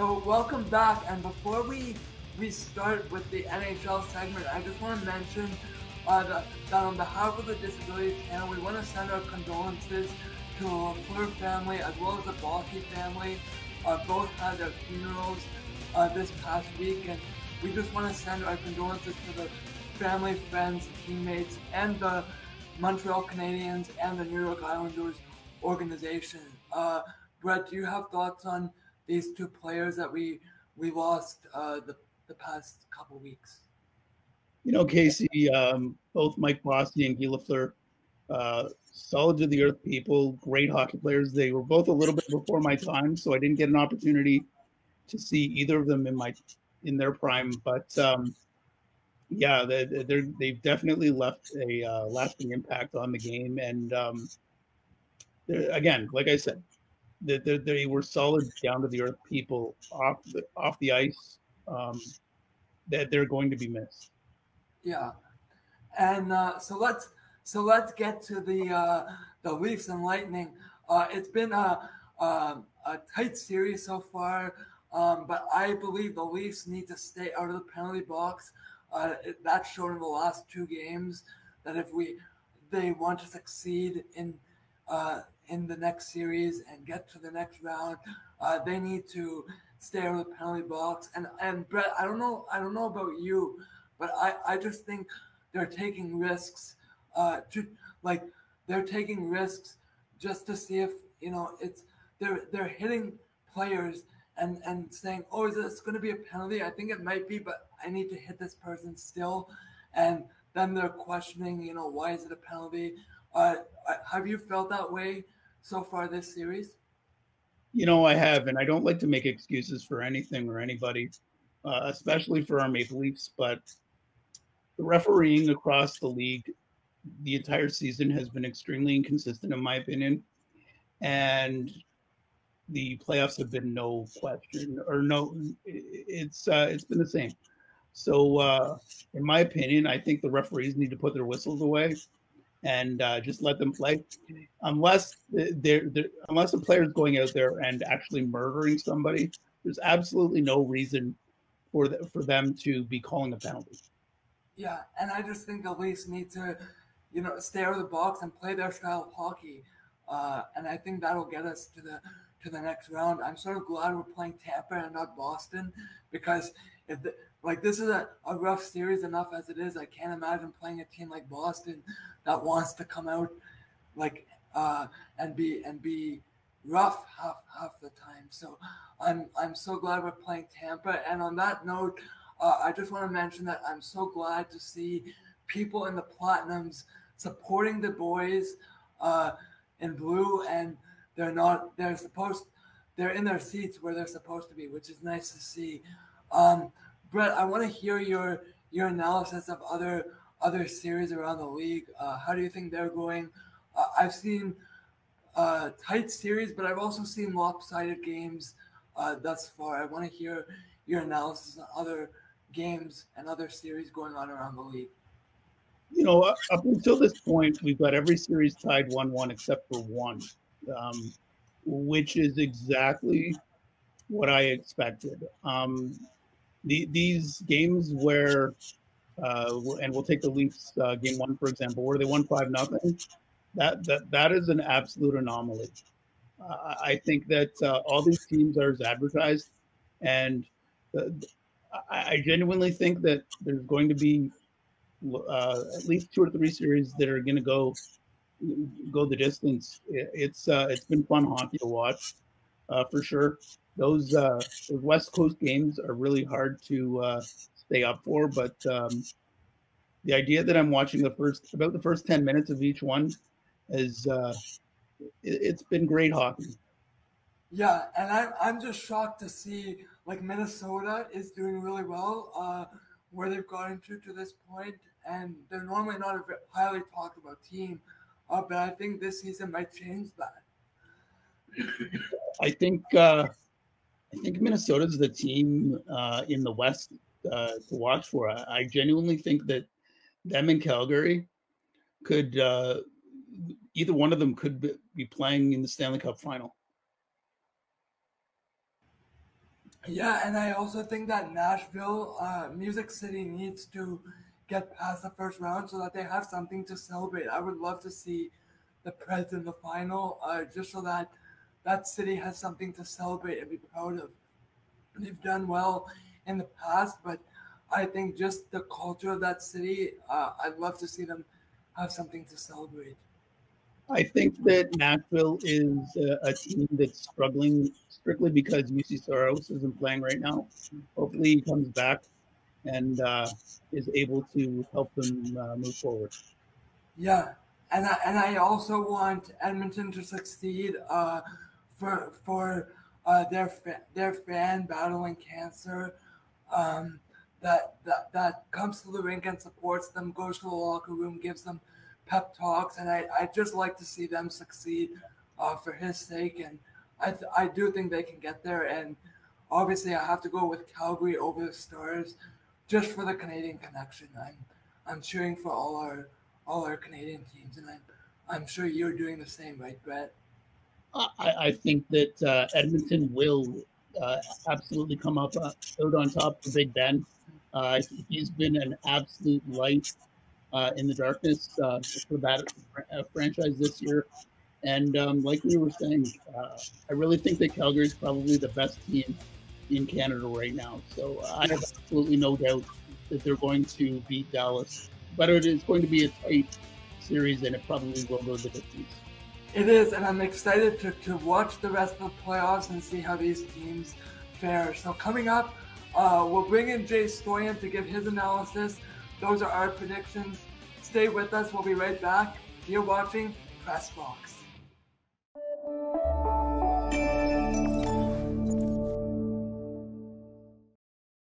So welcome back, and before we start with the NHL segment, I just want to mention that on behalf of the Disability Channel, we want to send our condolences to the Fleur family as well as the Bossy family. Both had their funerals this past week, and we just want to send our condolences to the family, friends, teammates, and the Montreal Canadiens and the New York Islanders organization. Brett, do you have thoughts on these two players that we lost the past couple weeks? You know, Casey, both Mike Bossy and Guy Lafleur, solid to the earth people, great hockey players. They were both a little bit before my time, so I didn't get an opportunity to see either of them in their prime. But yeah, they've definitely left a lasting impact on the game. And again, like I said, they were solid, down to the earth people off the ice. That they're going to be missed. Yeah, and so let's get to the Leafs and Lightning. It's been a tight series so far, but I believe the Leafs need to stay out of the penalty box. That's shown in the last two games that if they want to succeed in the next series and get to the next round, they need to stay out of the penalty box. And Brett, I don't know about you, but I just think they're taking risks they're taking risks just to see if they're hitting players and saying, oh, is this going to be a penalty? I think it might be, but I need to hit this person still. And then they're questioning, why is it a penalty? Have you felt that way so far this series? I have, and I don't like to make excuses for anything or anybody, especially for our Maple Leafs, but the refereeing across the league the entire season has been extremely inconsistent, in my opinion. And the playoffs have been no question, or no, it's been the same. So, in my opinion, I think the referees need to put their whistles away and just let them play, unless unless the player's going out there and actually murdering somebody. There's absolutely no reason for them to be calling a penalty. Yeah, and I just think the Leafs need to, stay out of the box and play their style of hockey, and I think that'll get us to the next round. I'm sort of glad we're playing Tampa and not Boston, because this is a rough series enough as it is. I can't imagine playing a team like Boston that wants to come out and be rough half the time. So I'm so glad we're playing Tampa. And on that note, I just want to mention that I'm so glad to see people in the Platinums supporting the boys in blue, and they're in their seats where they're supposed to be, which is nice to see. Brett, I want to hear your analysis of other series around the league. How do you think they're going? I've seen tight series, but I've also seen lopsided games thus far. I want to hear your analysis on other games and other series going on around the league. Up until this point, we've got every series tied 1-1 except for one, which is exactly what I expected. These games where, and we'll take the Leafs game one, for example, where they won 5-0, that is an absolute anomaly. I think that all these teams are as advertised, and I genuinely think that there's going to be at least 2 or 3 series that are going to go the distance. It's been fun hockey to watch, for sure. Those West Coast games are really hard to stay up for, but the idea that I'm watching about the first 10 minutes of each one is it's been great hockey. Yeah, and I'm just shocked to see Minnesota is doing really well where they've gotten to this point, and they're normally not a highly talked about team, but I think this season might change that. I think Minnesota's the team in the West to watch for. I genuinely think that them and Calgary could either one of them could be playing in the Stanley Cup final. Yeah, and I also think that Nashville, Music City, needs to get past the first round so that they have something to celebrate. I would love to see the Preds in the final, just so that that city has something to celebrate and be proud of. They've done well in the past, but I think just the culture of that city, I'd love to see them have something to celebrate. I think that Nashville is a team that's struggling strictly because UC Soros isn't playing right now. Hopefully, he comes back and is able to help them move forward. Yeah, and I also want Edmonton to succeed. For their fan battling cancer, um, that comes to the rink and supports them, goes to the locker room, gives them pep talks, and I just like to see them succeed, for his sake, and I do think they can get there, and obviously I have to go with Calgary over the Stars, just for the Canadian connection. I'm cheering for all our Canadian teams, and I'm sure you're doing the same, right, Brett? I think that Edmonton will absolutely come up out on top for Big Ben. He's been an absolute light in the darkness for that franchise this year. And like we were saying, I really think that Calgary is probably the best team in Canada right now. So I have absolutely no doubt that they're going to beat Dallas. But it is going to be a tight series, and it probably will go to the distance. It is, and I'm excited to watch the rest of the playoffs and see how these teams fare. So coming up, we'll bring in Jay Stoyan to give his analysis. Those are our predictions. Stay with us. We'll be right back. You're watching Press Box.